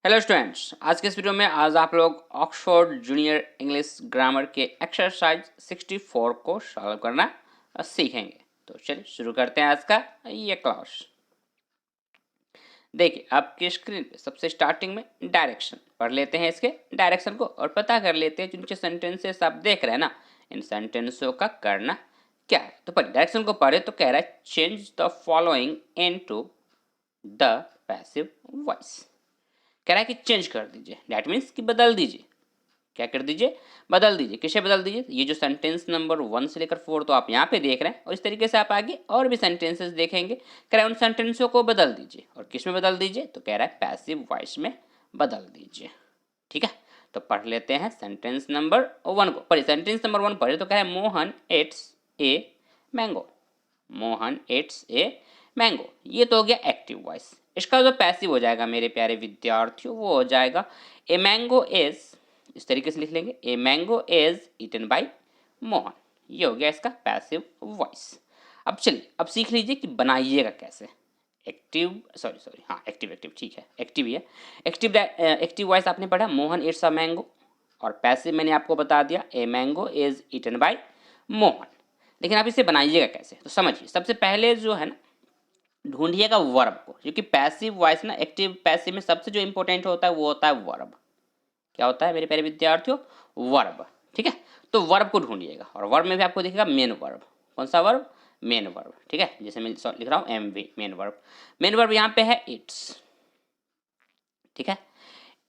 Hello students, आज के इस वीडियो में आप लोग ऑक्सफोर्ड जूनियर इंग्लिश ग्रामर के एक्सरसाइज 64 को सॉल्व करना सीखेंगे। तो चलिए शुरू करते हैं आज का ये क्लास। देखिए आपकी स्क्रीन पे सबसे स्टार्टिंग में डायरेक्शन पढ़ लेते हैं, इसके डायरेक्शन को और पता कर लेते हैं जिनके सेंटेंसेस आप देख रहे हैं ना, इन सेंटेंसों का करना क्या है। तो पहले डायरेक्शन को पढ़े तो कह रहा है change the following into the passive voice. कह रहा है कि चेंज कर दीजिए, दैट मीन्स कि बदल दीजिए। क्या कर दीजिए? बदल दीजिए। किसे बदल दीजिए? ये जो सेंटेंस नंबर 1 से लेकर 4 तो आप यहाँ पे देख रहे हैं और इस तरीके से आप आगे और भी सेंटेंसेस देखेंगे। कह रहा है उन सेंटेंसों को बदल दीजिए। और किस में बदल दीजिए? तो कह रहा है पैसिव वॉइस में बदल दीजिए। ठीक है, तो पढ़ लेते हैं सेंटेंस नंबर 1 को। पढ़िए सेंटेंस नंबर 1 पढ़िए। तो कह रहा है Mohan eats a mango. Mohan eats a mango, ये तो हो गया एक्टिव वॉइस। इसका जो पैसिव हो जाएगा मेरे प्यारे विद्यार्थियों, वो हो जाएगा ए मैंगो इज, इस तरीके से लिख लेंगे, a mango is eaten by Mohan. ये हो गया इसका पैसिव वॉइस। अब चलिए अब सीख लीजिए कि बनाइएगा कैसे। एक्टिव सॉरी हाँ एक्टिव एक्टिव ठीक है, एक्टिव ही है। एक्टिव वॉइस आपने पढ़ा मोहन इट्स अ मैंगो, और पैसिव मैंने आपको बता दिया a mango is eaten by Mohan. लेकिन आप इसे बनाइएगा कैसे, तो समझिए। सबसे पहले जो है ना, ढूंढिएगा वर्ब को, क्योंकि पैसिव वॉइस ना एक्टिव पैसिव में सबसे जो इंपॉर्टेंट होता है वो होता है वर्ब। क्या होता है मेरे प्यारे विद्यार्थियों? वर्ब। ठीक है, तो वर्ब को ढूंढिएगा और वर्ब में भी आपको दिखेगा मेन वर्ब। कौन सा वर्ब? Main verb. ठीक है, जैसे मैं लिख रहा हूँ M V, main verb. Main verb यहाँ पे है इट्स। ठीक है,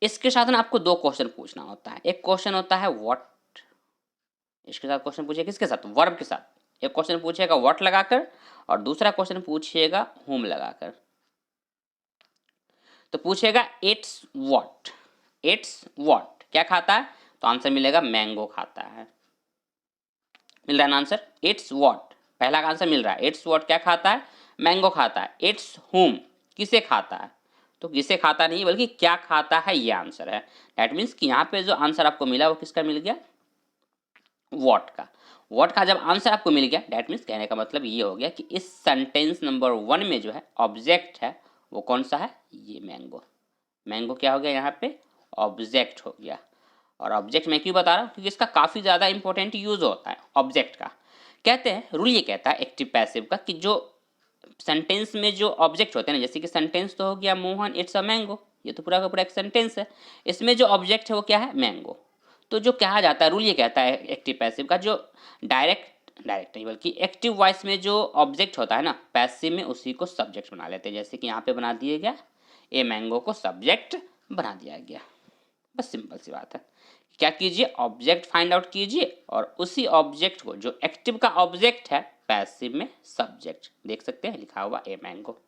इसके साथ ना आपको दो क्वेश्चन पूछना होता है। एक क्वेश्चन होता है व्हाट, इसके साथ क्वेश्चन पूछिए किसके साथ? वर्ब के साथ। एक क्वेश्चन पूछिएगा व्हाट लगाकर और दूसरा क्वेश्चन पूछिएगा whom लगाकर। तो पूछेगा इट्स व्हाट, इट्स व्हाट क्या खाता है? तो आंसर मिलेगा मैंगो खाता है। मिल रहा है ना आंसर? इट्स व्हाट पहला का आंसर मिल रहा है। इट्स व्हाट क्या खाता है? मैंगो खाता है। इट्स whom किसे खाता है? तो किसे खाता नहीं बल्कि क्या खाता है, ये आंसर है। दैट मीन्स कि यहाँ पे जो आंसर आपको मिला वो किसका मिल गया? व्हाट का। व्हाट का जब आंसर आपको मिल गया, दैट मीन्स कहने का मतलब ये हो गया कि इस सेंटेंस नंबर 1 में जो है ऑब्जेक्ट है वो कौन सा है? ये मैंगो। मैंगो क्या हो गया यहाँ पे? ऑब्जेक्ट हो गया। और ऑब्जेक्ट मैं क्यों बता रहा हूँ? क्योंकि इसका काफ़ी ज़्यादा इंपॉर्टेंट यूज होता है ऑब्जेक्ट का। कहते हैं, रूल ये कहता है एक्टिव पैसिव का कि जो सेंटेंस में जो ऑब्जेक्ट होते हैं ना, जैसे कि सेंटेंस तो हो गया मोहन इट्स अ मैंगो, ये तो पूरा का पूरा एक सेंटेंस है। इसमें जो ऑब्जेक्ट है वो क्या है? मैंगो। तो जो कहा जाता है, रूल ये कहता है एक्टिव पैसिव का, जो डायरेक्ट नहीं बल्कि एक्टिव वॉइस में जो ऑब्जेक्ट होता है ना पैसिव में, उसी को सब्जेक्ट बना लेते हैं। जैसे कि यहाँ पे बना दिया गया, ए मैंगो को सब्जेक्ट बना दिया गया। बस सिंपल सी बात है। क्या कीजिए? ऑब्जेक्ट फाइंड आउट कीजिए और उसी ऑब्जेक्ट को, जो एक्टिव का ऑब्जेक्ट है, पैसिव में सब्जेक्ट देख सकते हैं लिखा हुआ ए मैंगो।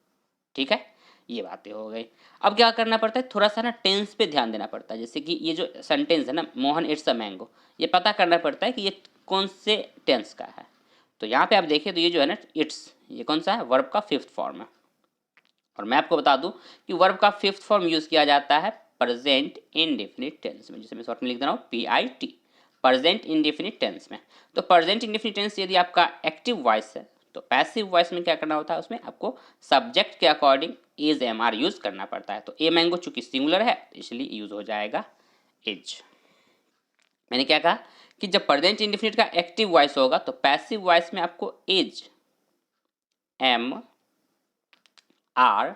ठीक है, ये बातें हो गई। अब क्या करना पड़ता है? थोड़ा सा ना टेंस पे ध्यान देना पड़ता है। जैसे कि ये जो सेंटेंस है ना मोहन इट्स अ मैंगो, ये पता करना पड़ता है कि ये कौन से टेंस का है। तो यहाँ पे आप देखिए तो ये जो है ना इट्स, ये कौन सा है? वर्ब का 5th फॉर्म है। और मैं आपको बता दूं कि वर्ब का 5th फॉर्म यूज किया जाता है प्रेजेंट इंडेफिनिट टेंस में, जिसे मैं शॉर्ट में लिख दे रहा हूँ PIT, प्रेजेंट इंडेफिनिट टेंस में। तो प्रेजेंट इंडेफिनिट टेंस यदि आपका एक्टिव वॉइस है तो पैसिव वॉइस में क्या करना होता है? उसमें आपको सब्जेक्ट के अकॉर्डिंग इज MR यूज करना पड़ता है। तो ए मैंगो चूंकि सिंगुलर है इसलिए यूज हो जाएगा इज। मैंने क्या कहा कि जब प्रेजेंट इंडेफिनिट का एक्टिव वॉइस होगा तो पैसिव वॉइस में आपको इज, MR,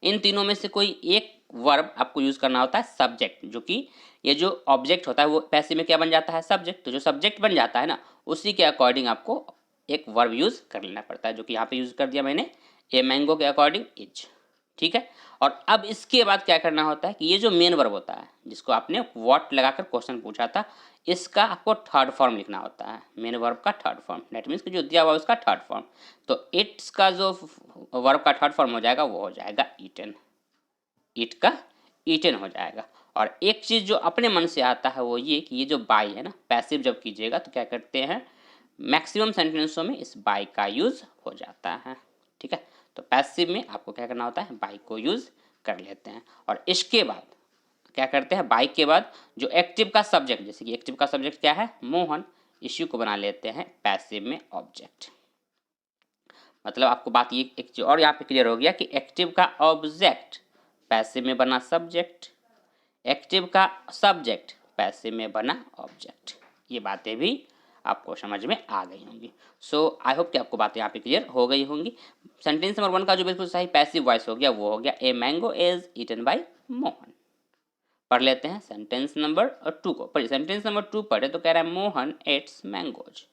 इन तीनों में से कोई एक वर्ब आपको यूज करना होता है सब्जेक्ट, जो कि ये जो ऑब्जेक्ट होता है वो पैसिव में क्या बन जाता है? सब्जेक्ट। तो जो सब्जेक्ट बन जाता है ना उसी के अकॉर्डिंग आपको एक वर्ब यूज कर लेना पड़ता है, जो कि यहाँ पे यूज कर दिया मैंने, ए मैंगो के अकॉर्डिंग इज। ठीक है, और अब इसके बाद क्या करना होता है कि ये जो मेन वर्ब होता है जिसको आपने व्हाट लगाकर क्वेश्चन पूछा था, इसका आपको थर्ड फॉर्म लिखना होता है। मेन वर्ब का थर्ड फॉर्म, दैट मीन्स जो दिया हुआ उसका थर्ड फॉर्म। तो इट्स का जो वर्ब का थर्ड फॉर्म हो जाएगा वो हो जाएगा ईटन। ईट का ईटन हो जाएगा। और एक चीज़ जो अपने मन से आता है वो ये कि ये जो बाई है ना, पैसिव जब कीजिएगा तो क्या करते हैं, मैक्सिमम सेंटेंसों में इस बाई का यूज हो जाता है। ठीक है, तो पैसिव में आपको क्या करना होता है? बाई को यूज कर लेते हैं। और इसके बाद क्या करते हैं? बाई के बाद जो एक्टिव का सब्जेक्ट, जैसे कि एक्टिव का सब्जेक्ट क्या है? मोहन, इसी को बना लेते हैं पैसिव में ऑब्जेक्ट। मतलब आपको बात ये एक चीज और यहाँ पे क्लियर हो गया कि एक्टिव का ऑब्जेक्ट पैसिव में बना सब्जेक्ट, एक्टिव का सब्जेक्ट, पैसिव में बना ऑब्जेक्ट। ये बातें भी आपको समझ में आ गई होंगी। सो आई होप कि आपको बातें यहाँ पे क्लियर हो गई होंगी। सेंटेंस नंबर 1 का जो बिल्कुल सही पैसिव वॉइस हो गया वो हो गया a mango is eaten by Mohan. पढ़ लेते हैं सेंटेंस नंबर 2 को। पढ़िए, सेंटेंस नंबर 2 पढ़े तो कह रहा है मोहन एट्स मैंगोज।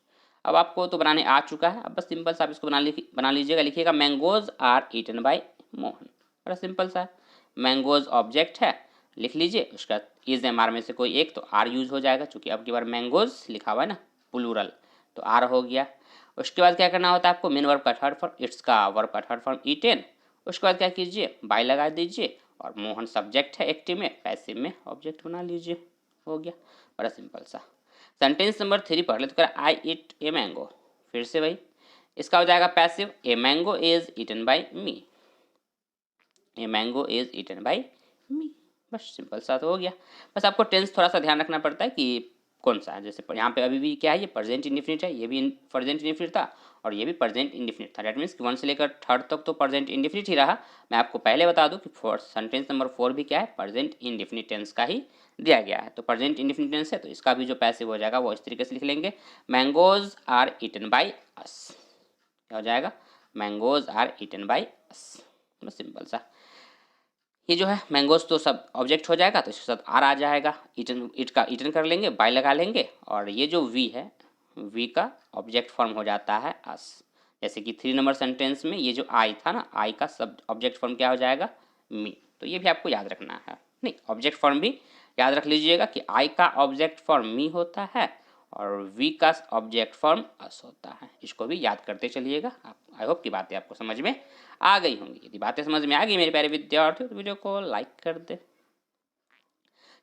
अब आपको तो बनाने आ चुका है, अब बस सिंपल सा आप इसको बना लीजिएगा। लिखिएगा mangoes are eaten by Mohan. बड़ा सिंपल सा है। मैंगोज ऑब्जेक्ट है, लिख लीजिए। उसका इज एम आर में से कोई एक तो आर यूज हो जाएगा, चूंकि अब की बार मैंगोज लिखा हुआ है ना प्लूरल, तो आर हो गया। उसके बाद क्या करना होता है आपको, मेन वर्ब का थर्ड फॉर्म, इट्स का वर्ब का थर्ड फॉर्म ईटेन। उसके बाद क्या कीजिए, बाय लगा दीजिए और मोहन सब्जेक्ट है एक्टिव में, पैसिव में ऑब्जेक्ट बना लीजिए। हो गया, बड़ा सिंपल सा। सेंटेंस नंबर 3 पढ़ ले तो कह आई ईट ए मैंगो। फिर से वही, इसका हो जाएगा passive, a mango is eaten by me. A mango is eaten by me. बस सिंपल सा तो हो गया। बस आपको टेंस थोड़ा सा ध्यान रखना पड़ता है कि कौन सा है। जैसे यहाँ पे अभी भी क्या है, ये प्रेजेंट इंडिफिनिट है, ये भी प्रेजेंट इंडिफिनिट था और ये भी प्रेजेंट इंडिफिनिट था। डेट मीन्स कि 1 से लेकर 3rd तक तो प्रेजेंट इंडिफिनिट ही रहा। मैं आपको पहले बता दूं कि सेंटेंस नंबर 4 भी क्या है, प्रेजेंट इंडिफिनिट टेंस का ही दिया गया है। तो प्रेजेंट इंडिफिनिट टेंस है तो इसका भी जो पैसिव हो जाएगा वो इस तरीके से लिख लेंगे, mangoes are eaten by us. क्या हो जाएगा, mangoes are eaten by us. बस सिंपल सा। ये जो है मैंगोज तो सब ऑब्जेक्ट हो जाएगा, तो इसके साथ आर आ जाएगा, ईटन, ईट का ईटन कर लेंगे, बाय लगा लेंगे और ये जो वी है, वी का ऑब्जेक्ट फॉर्म हो जाता है अस। जैसे कि 3 नंबर सेंटेंस में ये जो आई था ना, आई का सब ऑब्जेक्ट फॉर्म क्या हो जाएगा, मी। तो ये भी आपको याद रखना है। नहीं, ऑब्जेक्ट फॉर्म भी याद रख लीजिएगा कि आई का ऑब्जेक्ट फॉर्म मी होता है और वी का ऑब्जेक्ट फॉर्म अस होता है। इसको भी याद करते चलिएगा। आप, आई होप की बातें आपको समझ में आ गई होंगी। यदि बातें समझ में आ गई मेरे प्यारे विद्यार्थियों तो वीडियो को लाइक कर दे।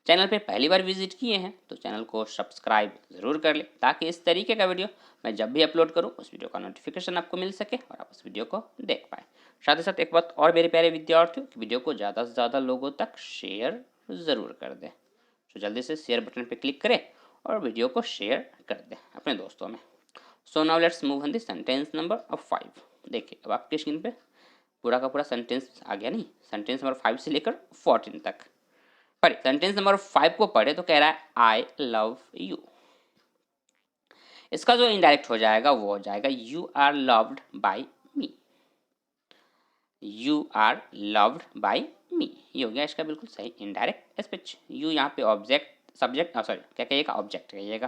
चैनल पे पहली बार विजिट किए हैं तो चैनल को सब्सक्राइब ज़रूर कर ले, ताकि इस तरीके का वीडियो मैं जब भी अपलोड करूं उस वीडियो का नोटिफिकेशन आपको मिल सके और आप उस वीडियो को देख पाए। साथ ही साथ एक बात और मेरे प्यारे विद्यार्थियों, वीडियो को ज़्यादा से ज़्यादा लोगों तक शेयर ज़रूर कर दें। तो जल्दी से शेयर बटन पर क्लिक करें और वीडियो को शेयर कर दें अपने दोस्तों में। सो now let's move on the sentence number 5। देखिए अब आपके स्क्रीन पे पूरा का पूरा सेंटेंस आ गया। नहीं, सेंटेंस नंबर 5 से लेकर 14 तक पढ़े। सेंटेंस नंबर 5 को पढ़े तो कह रहा है आई लव यू। इसका जो इनडायरेक्ट हो जाएगा वो हो जाएगा you are loved by me. You are loved by me, ये हो गया इसका बिल्कुल सही इनडायरेक्ट स्पीच। यू यहाँ पे ऑब्जेक्ट, सब्जेक्ट, सॉरी क्या कहिएगा, ऑब्जेक्ट कहिएगा।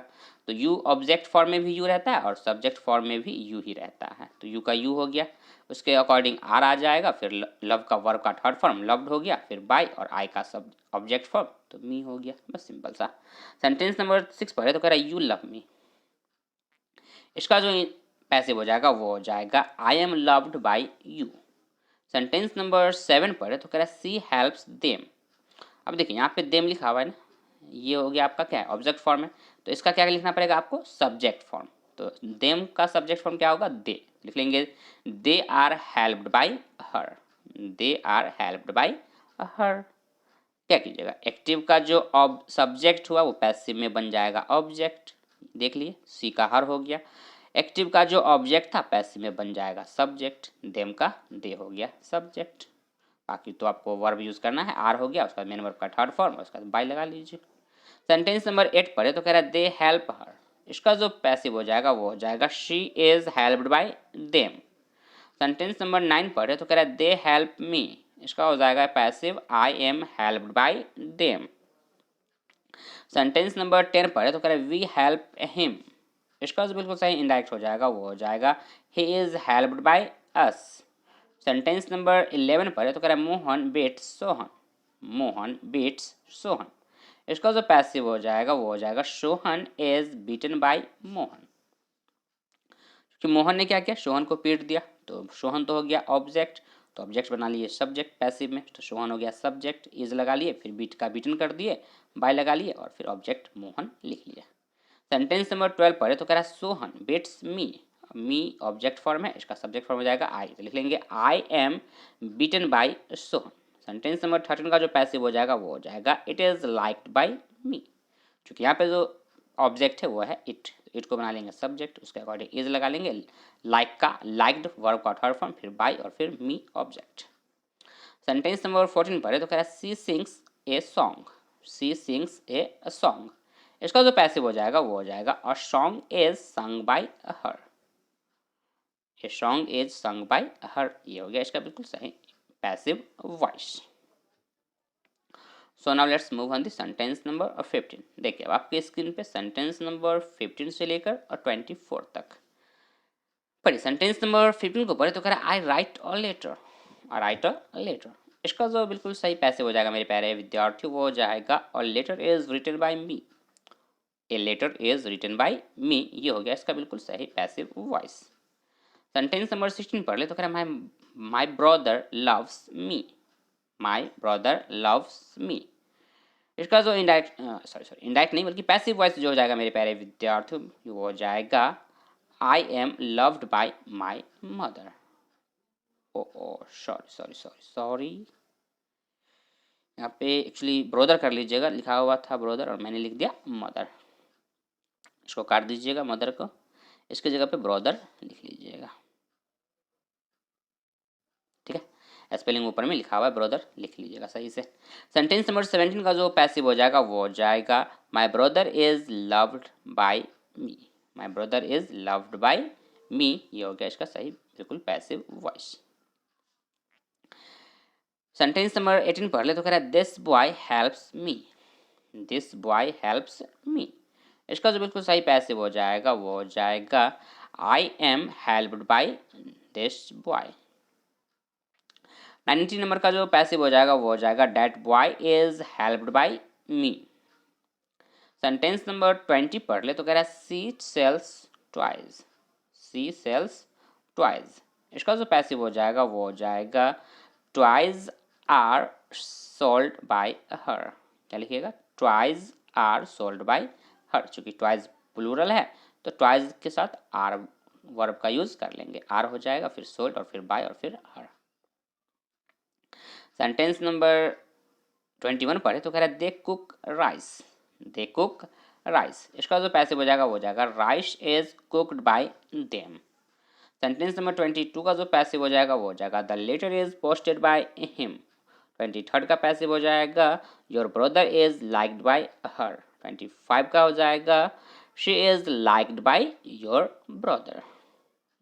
तो यू ऑब्जेक्ट फॉर्म में भी यू रहता है और सब्जेक्ट फॉर्म में भी यू ही रहता है। तो यू का यू हो गया, उसके अकॉर्डिंग आर आ जाएगा, फिर लव का वर्ब का थर्ड फॉर्म लव्ड हो गया, फिर बाय और आई का सब ऑब्जेक्ट फॉर्म तो मी हो गया। बस सिंपल सा। सेंटेंस नंबर 6 पढ़े तो कह रहा है यू लव मी। इसका जो पैसिव हो जाएगा वो हो जाएगा I am loved bye you. Sentence number 7 पढ़े तो कह रहा है सी हेल्प्स देम। अब देखिए यहाँ पे देम लिखा हुआ है ना, ये हो गया आपका क्या है, ऑब्जेक्ट फॉर्म है। तो इसका क्या लिखना पड़ेगा आपको, सब्जेक्ट फॉर्म। तो देम का सब्जेक्ट फॉर्म क्या होगा, दे। लिख लेंगे they are helped by her. They are helped by her. क्या कीजिएगा, एक्टिव का जो सब्जेक्ट हुआ वो पैसिव में बन जाएगा ऑब्जेक्ट। देख लिए, सी का हर हो गया। एक्टिव का जो ऑब्जेक्ट था पैसिव में बन जाएगा सब्जेक्ट। देम का दे हो गया सब्जेक्ट। बाकी तो आपको वर्ब यूज करना है, आर हो गया, उसका मेन वर्ब का थर्ड फॉर्म, उसका बाय लगा लीजिए। सेंटेंस नंबर 8 पढ़े तो कह रहा है दे हेल्प हर। इसका जो पैसिव हो जाएगा वो हो जाएगा she is helped bye them. Sentence number 9 पढ़े तो कह रहा है दे हेल्प मी। इसका हो जाएगा passive I am helped bye them. Sentence number 10 पढ़े तो कह रहा है वी हेल्प हिम। इसका जो बिल्कुल सही इनडायरेक्ट हो जाएगा वो हो जाएगा he is helped by us. Sentence number 11 पढ़े तो कह रहा है मोहन बीट्स सोहन। मोहन बीट्स सोहन। इसका जो पैसिव हो जाएगा वो हो जाएगा Sohan is beaten by Mohan. कि मोहन ने क्या किया, सोहन को पीट दिया। तो सोहन तो हो गया ऑब्जेक्ट, तो ऑब्जेक्ट बना लिए सब्जेक्ट पैसिव में। तो सोहन हो गया सब्जेक्ट, इज लगा लिए, फिर बीट का बीटन कर दिए, बाय लगा लिए और फिर ऑब्जेक्ट मोहन लिख लिया। सेंटेंस नंबर 12 पढ़े तो कह रहा है सोहन बीट्स मी। मी ऑब्जेक्ट फॉर्म है, इसका सब्जेक्ट फॉर्म हो जाएगा आई। तो लिख लेंगे I am beaten by Sohan. Sentence number 13 का जो पैसिव हो जाएगा वो हो जाएगा इट इज लाइक्ड बाय मी। क्योंकि यहाँ पे जो ऑब्जेक्ट है वो है इट। इट को बना लेंगे सब्जेक्ट, उसके अकॉर्डिंग इज लगा लेंगे। लाइक का लाइक्ड वर्ब का थर्ड फॉर्म, फिर बाय और फिर मी ऑब्जेक्ट। सेंटेंस नंबर 14 पढ़े तो कह रहा है she sings a song. She sings a song. इसका जो पैसिव हो जाएगा वो हो जाएगा a song is sung by her. A song is sung by her, ये हो गया इसका बिल्कुल सही passive voice. So now let's move on the sentence number 15। देखिए अब आपके स्क्रीन पे सेंटेंस नंबर 15 से लेकर 24 तक पढ़िए। सेंटेंस नंबर 15 को पढ़े तो कह रहा है I write a letter, I write a letter. इसका जो बिल्कुल सही पैसिव हो जाएगा मेरे प्यारे विद्यार्थियों वो हो जाएगा a letter is written by me, a letter is written by me, ये हो गया इसका बिल्कुल सही पैसिव वॉइस। सेंटेंस नंबर 16 पढ़ ले तो कह रहा है my brother loves me, my brother loves me. इसका जो इंडायरेक्ट इंडायरेक्ट नहीं बल्कि पैसिव वॉइस जो हो जाएगा मेरे प्यारे विद्यार्थियों वो हो जाएगा I am loved by my mother. Oh oh sorry sorry sorry sorry, यहाँ पे एक्चुअली ब्रदर कर लीजिएगा, लिखा हुआ था ब्रदर और मैंने लिख दिया मदर। इसको काट दीजिएगा मदर को, इसकी जगह पे ब्रदर लिख लीजिएगा, ठीक है। स्पेलिंग ऊपर में लिखा हुआ है ब्रदर, लिख लीजिएगा सही से। सेंटेंस नंबर 17 का जो पैसिव हो जाएगा वो हो जाएगा my brother is loved by me, my brother is loved by me, ये हो गया इसका सही बिल्कुल पैसिव वॉइस। सेंटेंस नंबर 18 पढ़ ले तो कह रहा है this boy helps me, this boy helps me. इसका जो बिल्कुल सही पैसिव हो जाएगा वो हो जाएगा I am helped by this boy. 19 number का जो पैसिव हो जाएगा वो हो जाएगा that boy is helped by me. Sentence number 20 पढ़ ले तो कह रहा है she sells toys, she sells toys. इसका जो पैसिव हो जाएगा वो हो जाएगा toys are sold by her. क्या लिखिएगा toys are sold by her, चूंकि ट्वाइस प्लूरल है तो ट्वाइस के साथ आर वर्ब का यूज कर लेंगे, आर हो जाएगा फिर सोल्ड और फिर बाय और फिर हर। सेंटेंस नंबर 21 पढ़े तो कह रहा है they cook rice, they cook rice. इसका जो पैसिव हो जाएगा वो हो जाएगा rice is cooked by them. Sentence number 22 का जो पैसिव हो जाएगा वो हो जाएगा the letter is posted by him. 23 का पैसिव हो जाएगा your brother is liked by her. 25 का हो जाएगा she is liked by your brother.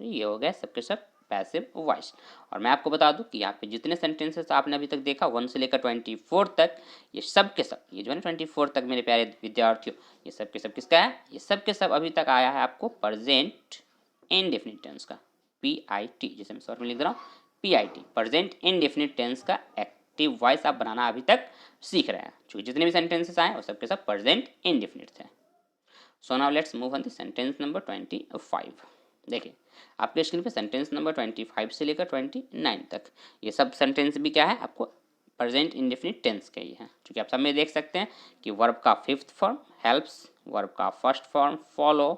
ये हो गया सबके सब पैसिव वॉइस। और मैं आपको बता दूं कि यहाँ पे जितने सेंटेंसेस आपने अभी तक देखा 1 से लेकर 24 तक, ये सब के सब, ये जो है ना 24 तक मेरे प्यारे विद्यार्थियों, ये सब के सब किसका है, ये सब के सब अभी तक आया है आपको प्रेजेंट इंडेफिनिट टेंस का, PIT, जैसे मैं शॉर्ट में लिख रहा हूँ PIT, प्रेजेंट इंडेफिनिट टेंस का एक्टिव वॉइस आप बनाना अभी तक सीख रहे हैं, क्योंकि जितने भी सेंटेंसेस आए वो सब के सब प्रेजेंट इंडेफिनिट थे। सो now let's move on the sentence number 25। देखिए आपके स्क्रीन पे सेंटेंस नंबर 25 से लेकर 29 तक ये सब सेंटेंस भी क्या है आपको प्रेजेंट इंडेफिनिट टेंस के ही है, क्योंकि आप सब में देख सकते हैं कि वर्ब का फिफ्थ फॉर्म हेल्प्स, वर्ब का फर्स्ट फॉर्म फॉलो,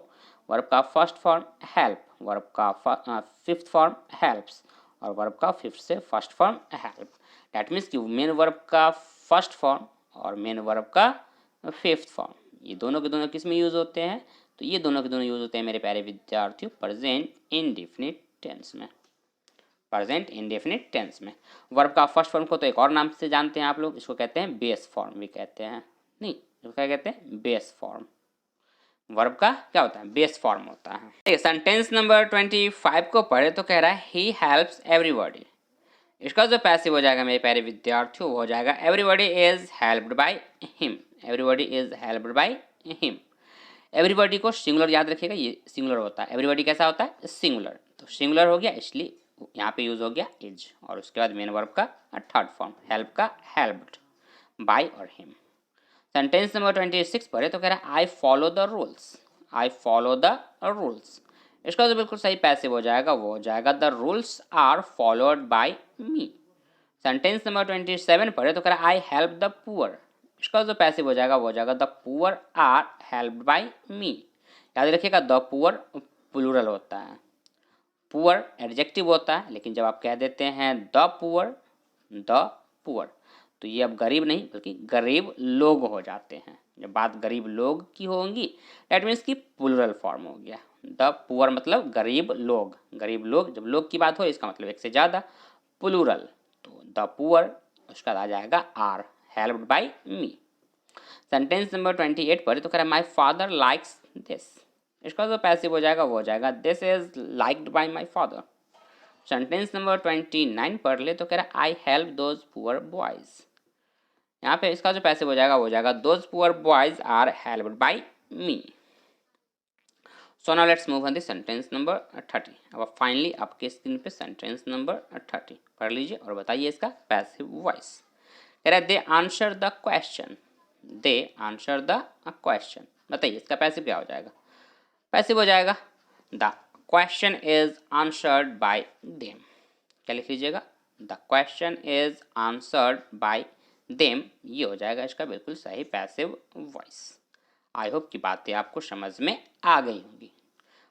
वर्ब का फर्स्ट फॉर्म हेल्प, वर्ब का फिफ्थ फॉर्म हेल्प्स और वर्ब का फिफ्थ से first form help. That means कि मेन वर्ब का फर्स्ट फॉर्म और मेन वर्ब का फिफ्थ फॉर्म ये दोनों के दोनों किस में यूज़ होते हैं, तो ये दोनों के दोनों यूज होते हैं मेरे प्यारे विद्यार्थियों प्रेजेंट इंडेफिनिट टेंस में, प्रेजेंट इंडेफिनिट टेंस में। वर्ब का फर्स्ट फॉर्म को तो एक और नाम से जानते हैं आप लोग, इसको कहते हैं बेस फॉर्म भी कहते हैं, नहीं इसको क्या कहते हैं बेस फॉर्म। वर्ब का क्या होता है बेस फॉर्म होता है। सेंटेंस नंबर 25 को पढ़े तो कह रहा है ही हेल्प्स एवरीबॉडी। इसका जो पैसिव हो जाएगा मेरे प्यारे विद्यार्थियों वो हो जाएगा everybody is helped by him, everybody is helped by him. Everybody को सिंगुलर याद रखिएगा, ये सिंगुलर होता है, एवरीबॉडी कैसा होता है सिंगुलर, तो सिंगुलर हो गया इसलिए यहाँ पे यूज हो गया इज, और उसके बाद मेन वर्ब का थर्ड फॉर्म हेल्प का हेल्प्ड बाय और हिम। सेंटेंस नंबर 26 पढ़े तो कह रहा है I follow the rules, I follow the rules. इसका जो बिल्कुल सही पैसिव हो जाएगा वो हो जाएगा the rules are followed by me. Sentence number 27 पढ़े तो कह रहा है आई हेल्प द पुअर। इसका जो पैसिव हो जाएगा वो हो जाएगा the poor are helped by me. याद रखिएगा द पुअर प्लूरल होता है, पुअर एडजेक्टिव होता है, लेकिन जब आप कह देते हैं द पुअर तो ये अब गरीब नहीं बल्कि गरीब लोग हो जाते हैं। जब बात गरीब लोग की होगी दैट मीन्स की प्लूरल फॉर्म हो गया, द पुअर मतलब गरीब लोग, गरीब लोग जब लोग की बात हो इसका मतलब एक से ज़्यादा, प्लूरल तो द पुअर उसका आ जाएगा are helped by me. Sentence number 28 पर तो कह रहा है माई फादर लाइक्स दिस, इसका जो पैसिव हो जाएगा वो हो जाएगा this is liked bye my father. Sentence number 29 पढ़ ले तो कह रहा है I help those poor boys, यहाँ पे इसका जो पैसिव हो जाएगा वो हो जाएगा those poor boys are helped by me. So now let's move on the sentence number 30। अब फाइनली आपके स्क्रीन पे सेंटेंस नंबर 30 पढ़ लीजिए और बताइए इसका पैसिव वॉइस। कह रहा है they answer the question, they answer the question, बताइए इसका पैसिव क्या हो जाएगा। पैसिव हो जाएगा the question is answered by them, क्या लिख लीजिएगा, the question is answered by them, ये हो जाएगा इसका बिल्कुल सही पैसिव वॉइस। आई होप की बातें आपको समझ में आ गई होंगी।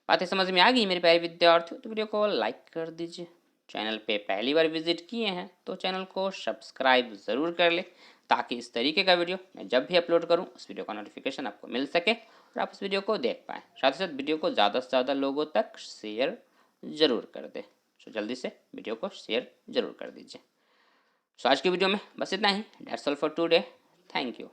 बातें समझ में आ गई मेरे प्यारे विद्यार्थियों तो वीडियो को लाइक कर दीजिए। चैनल पे पहली बार विजिट किए हैं तो चैनल को सब्सक्राइब ज़रूर कर ले, ताकि इस तरीके का वीडियो मैं जब भी अपलोड करूं उस वीडियो का नोटिफिकेशन आपको मिल सके और आप उस वीडियो को देख पाएँ। साथ ही साथ वीडियो को ज़्यादा से ज़्यादा लोगों तक शेयर ज़रूर कर दें। सो जल्दी से वीडियो को शेयर ज़रूर कर दीजिए। सो आज की वीडियो में बस इतना ही। That's all for today. Thank you.